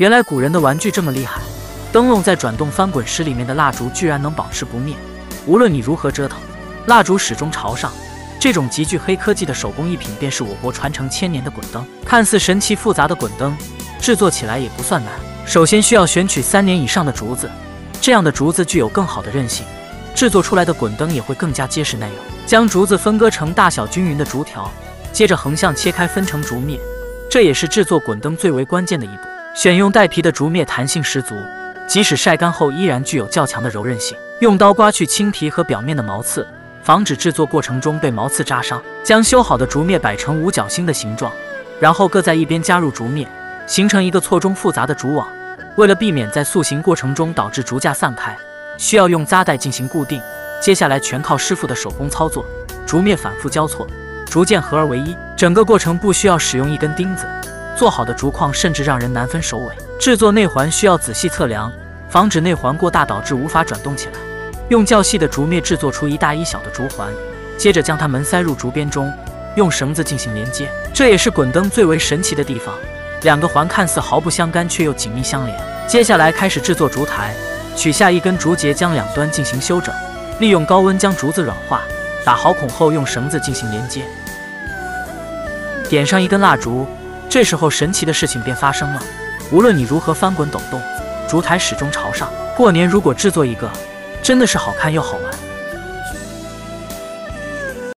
原来古人的玩具这么厉害，灯笼在转动翻滚时，里面的蜡烛居然能保持不灭，无论你如何折腾，蜡烛始终朝上。这种极具黑科技的手工艺品，便是我国传承千年的滚灯。看似神奇复杂的滚灯，制作起来也不算难。首先需要选取3年以上的竹子，这样的竹子具有更好的韧性，制作出来的滚灯也会更加结实耐用。将竹子分割成大小均匀的竹条，接着横向切开分成竹篾，这也是制作滚灯最为关键的一步。选用带皮的竹篾，弹性十足，即使晒干后依然具有较强的柔韧性。用刀刮去青皮和表面的毛刺，防止制作过程中被毛刺扎伤。将修好的竹篾摆成五角星的形状，然后各在一边加入竹篾，形成一个错综复杂的竹网。为了避免在塑形过程中导致竹架散开，需要用扎带进行固定。接下来全靠师傅的手工操作，竹篾反复交错，逐渐合而为一。整个过程不需要使用一根钉子，做好的竹框甚至让人难分首尾。制作内环需要仔细测量，防止内环过大导致无法转动起来。用较细的竹篾制作出一大一小的竹环，接着将它们塞入竹编中，用绳子进行连接。这也是滚灯最为神奇的地方，两个环看似毫不相干，却又紧密相连。接下来开始制作烛台，取下一根竹节，将两端进行修整，利用高温将竹子软化，打好孔后用绳子进行连接，点上一根蜡烛。这时候神奇的事情便发生了，无论你如何翻滚抖动，烛台始终朝上。过年如果制作一个，真的是好看又好玩。